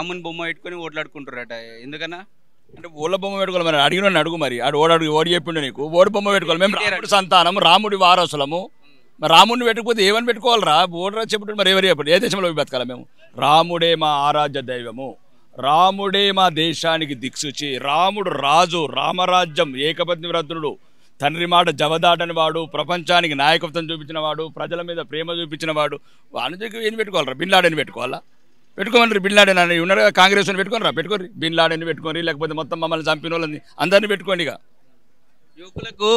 రాముని బొమ్మ పెట్టుకొని ఓట్లాడుకుంటారట ఎందుకన్నా? అంటే ఓళ్ళ బొమ్మ పెట్టుకోవాలి మరి అడిగిన అడుగు మరి ఓడి చెప్పిండు నీకు ఓడి బొమ్మ పెట్టుకోవాలి మేము రాముడి సంతానం రాముడి వారసులము మరి రాముడిని పెట్టుకోతే ఏమని పెట్టుకోవాలరా ఓడరా చెప్పుడు మరి ఎవరు చెప్పండి ఏ దేశంలో బతకాలి మేము రాముడే మా ఆరాధ్య దైవము రాముడే మా దేశానికి దిక్సూచి రాముడు రాజు రామరాజ్యం ఏకపత్ని వ్రతుడు తండ్రి మాట జవదాటని వాడు ప్రపంచానికి నాయకత్వం చూపించిన వాడు ప్రజల మీద ప్రేమ చూపించిన వాడు వానికి ఏం పెట్టుకోవాలరా బిన్ లాడెన్ పెట్టుకోవాలా పెట్టుకోమని బిన్ లాడెన్ అని ఉన్నారుగా కాంగ్రెస్ని పెట్టుకోనరా పెట్టుకోరి బిన్ లాడెన్ పెట్టుకోరి లేకపోతే మొత్తం మమ్మల్ని చంపిన వాళ్ళని అందరినీ పెట్టుకోండి ఇక యువకులకు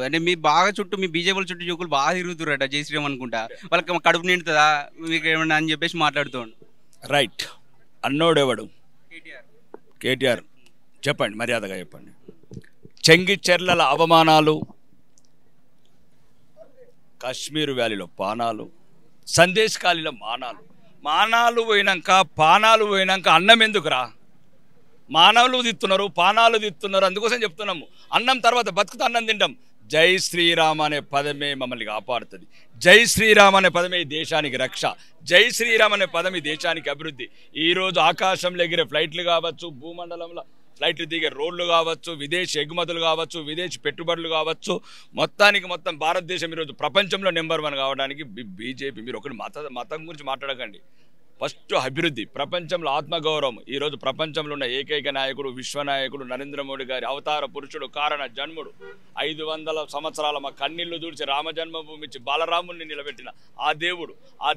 అంటే మీ బాగా చుట్టూ మీ బీజేపీ చుట్టూ యువకులు బాగా తిరుగుతురట జై శ్రీరామ్ అనుకుంటా వాళ్ళకి కడుపు నిండుతుందా మీకు ఏమన్నా అని చెప్పేసి మాట్లాడుతాడు రైట్ అన్నోడెవడు కేటీఆర్ చెప్పండి మర్యాదగా చెప్పండి చెంగిచెర్లల అవమానాలు కాశ్మీర్ వ్యాలీలో పానాలు సందేశ్ ఖాళీలో మానాలు పోయినాక పానాలు పోయినాక అన్నం ఎందుకురా మానవులు తిత్తున్నారు పానాలు తిత్తున్నారు అందుకోసం చెప్తున్నాము అన్నం తర్వాత బతుకుతా అన్నం తింటాం జై శ్రీరామ్ అనే పదమే మమ్మల్ని కాపాడుతుంది జై శ్రీరామ్ అనే పదమే దేశానికి రక్ష జై శ్రీరామ్ అనే పదం ఈ దేశానికి అభివృద్ధి ఈరోజు ఆకాశంలో ఎగిరే ఫ్లైట్లు కావచ్చు భూమండలంలో ఫ్లైట్లు దిగే రోడ్లు కావచ్చు విదేశీ ఎగుమతులు కావచ్చు విదేశీ పెట్టుబడులు కావచ్చు మొత్తం భారతదేశం ఈరోజు ప్రపంచంలో నెంబర్ 1 కావడానికి బీజేపీ మీరు ఒకటి మతం గురించి మాట్లాడకండి ఫస్ట్ అభివృద్ధి ప్రపంచంలో ఆత్మగౌరవం ఈరోజు ప్రపంచంలో ఉన్న ఏకైక నాయకుడు విశ్వనాయకుడు నరేంద్ర మోడీ గారి అవతార పురుషుడు కారణ జన్ముడు 500 సంవత్సరాల మా కన్నీళ్లు దూడ్చి రామజన్మభూమి ఇచ్చి బాలరాముని నిలబెట్టిన ఆ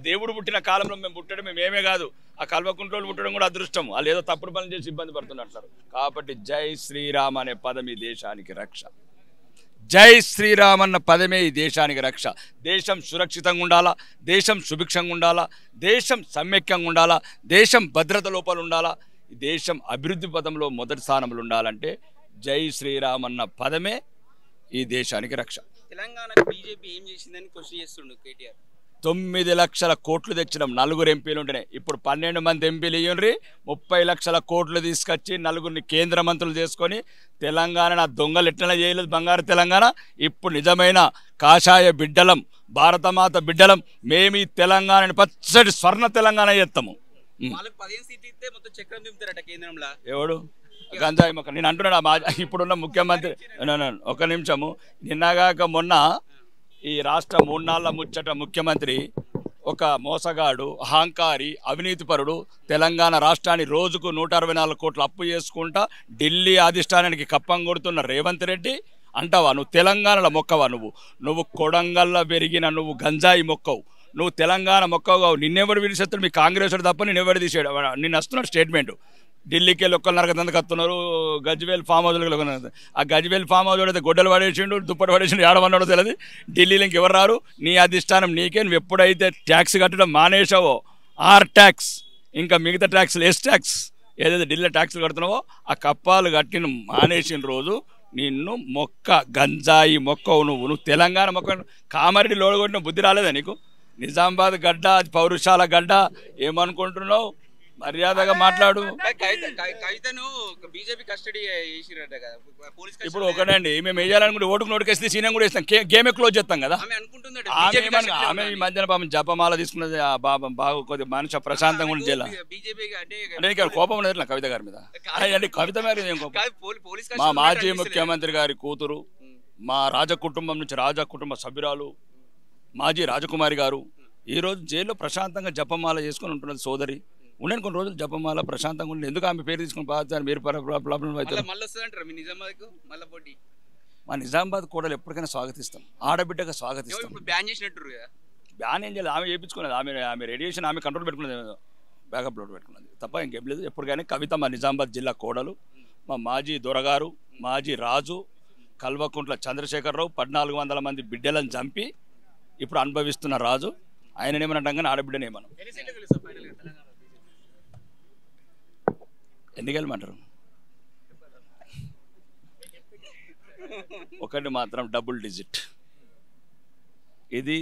దేవుడు పుట్టిన కాలంలో మేము పుట్టడం మేమేమే కాదు ఆ కల్వకుంట్లోళ్ళు పుట్టడం కూడా అదృష్టం వాళ్ళు ఏదో తప్పుడు పనులు చేసి ఇబ్బంది పడుతున్నట్టు కాబట్టి జై శ్రీరామ్ అనే పదం ఈ దేశానికి రక్ష జై శ్రీరామ్ అన్న పదమే ఈ దేశానికి రక్ష దేశం సురక్షితంగా ఉండాలా దేశం సుభిక్షంగా ఉండాలా దేశం సమైక్యంగా ఉండాలా దేశం భద్రత లోపల ఉండాలా దేశం అభివృద్ధి పదంలో మొదటి స్థానంలో ఉండాలంటే జై శ్రీరామ్ అన్న పదమే ఈ దేశానికి రక్ష తెలంగాణకు బీజేపీ ఏం చేసిందని క్వశ్చన్ చేస్తుండు కేటీఆర్ 9 లక్షల కోట్లు తెచ్చినాం 4 ఎంపీలు ఉంటేనే ఇప్పుడు 12 మంది ఎంపీలు ఇయ్యండ్రి 30 లక్షల కోట్లు తీసుకొచ్చి 4 కేంద్ర మంత్రులు చేసుకొని తెలంగాణ దొంగలు ఎట్లా చేయలేదు బంగారు తెలంగాణ ఇప్పుడు నిజమైన కాషాయ బిడ్డలం భారతమాత బిడ్డలం మేము ఈ తెలంగాణని పచ్చడి స్వర్ణ తెలంగాణ చేస్తాము వాళ్ళకి 15 సీట్లు ఇస్తే మొత్తం చక్రం దింపుతారట కేంద్రంలో ఎవడు గంజాయి మొక్క నేను అంటున్నాను ఇప్పుడున్న ముఖ్యమంత్రి ఒక నిమిషము నిన్నగాక మొన్న ఈ రాష్ట్ర 3 నాళ్ల ముచ్చట ముఖ్యమంత్రి ఒక మోసగాడు అహంకారి అవినీతిపరుడు తెలంగాణ రాష్ట్రాన్ని రోజుకు 164 కోట్ల అప్పు చేసుకుంటా ఢిల్లీ అధిష్టానానికి కప్పం కొడుతున్న రేవంత్ రెడ్డి అంటావా నువ్వు తెలంగాణలో మొక్కవా నువ్వు కొడంగల్లో పెరిగిన నువ్వు గంజాయి మొక్కవు నువ్వు తెలంగాణ మొక్కవు నిన్నెవడు విడిచేస్తాడు మీ కాంగ్రెస్ తప్ప నిన్నెవడు తీసాడు నిన్ను వస్తున్నాడు స్టేట్మెంట్ ఢిల్లీకి వెళ్ళి ఒక్కరు నరకదందుకు వస్తున్నారు గజ్వేల్ ఫామ్ హౌస్లో ఆ గజ్వేల్ ఫామ్ హౌస్ అయితే గొడ్డలు పడేసిండు దుప్పటి పడేసిండు ఏడవన్నాడో తెలియదు ఢిల్లీలో ఇంకెవరు రారు నీ అధిష్టానం నీకే నువ్వు ఎప్పుడైతే ట్యాక్స్ కట్టడం మానేసావో ఆర్ ట్యాక్స్ ఇంకా మిగతా ట్యాక్స్లు ఎస్ ట్యాక్స్ ఏదైతే ఢిల్లీ ట్యాక్స్లు కడుతున్నావో ఆ కప్పాలు కట్టిన మానేసిన రోజు నిన్ను గంజాయి మొక్కవు నువ్వు తెలంగాణ మొక్క కామారెడ్డి లోడగొట్టిన బుద్ధి రాలేదా నీకు నిజామాబాద్ గడ్డ పౌరుషాల గడ్డ ఏమనుకుంటున్నావు మర్యాదగా మాట్లాడు ఇప్పుడు ఒకటండి మేము వేయాలనుకుంటే ఓటుకు నోటుకేస్తే సీనియం కూడా వేస్తాం గేమే క్లోజ్ చేస్తాం కదా ఆమె ఈ మధ్యన పాపం జపమాల తీసుకున్నది బాగా కొద్దిగా మనిషి ప్రశాంతంగా ఉండి అంటే కోపం ఉండదు కవిత గారి మీద అంటే కవిత మీద మా మాజీ ముఖ్యమంత్రి గారి కూతురు మా రాజకుటుంబం నుంచి రాజకుటుంబ సభ్యురాలు మాజీ రాజకుమారి గారు ఈరోజు జైల్లో ప్రశాంతంగా జపమాల చేసుకుని ఉంటున్నది సోదరి ఉండని కొన్ని రోజులు జపమాల ప్రశాంతంగా ఉండి ఎందుకు ఆమె పేరు తీసుకుని బాధ మీరు ప్రాబ్లం అవుతారు మా నిజామాబాద్ కోడలు ఎప్పటికైనా స్వాగతిస్తాం ఆడబిడ్డగా స్వాగతిస్తాం బ్యాన్ ఏం చేయాలి ఆమె చేయించుకున్నది ఆమె రేడియేషన్ ఆమె కంట్రోల్ పెట్టుకున్నది బ్యాకప్ లోడ్ పెట్టుకున్నది తప్ప ఇంకేం లేదు ఎప్పటికైనా కవిత మా నిజామాబాద్ జిల్లా కోడలు మా మాజీ దొరగారు మాజీ రాజు కల్వకుంట్ల చంద్రశేఖరరావు 1400 మంది బిడ్డలను చంపి ఇప్పుడు అనుభవిస్తున్న రాజు ఆయననేమనంటాం కానీ ఆడబిడ్డనేమనం ఎన్నికలమంటారు ఒకటి మాత్రం డబుల్ డిజిట్ ఇది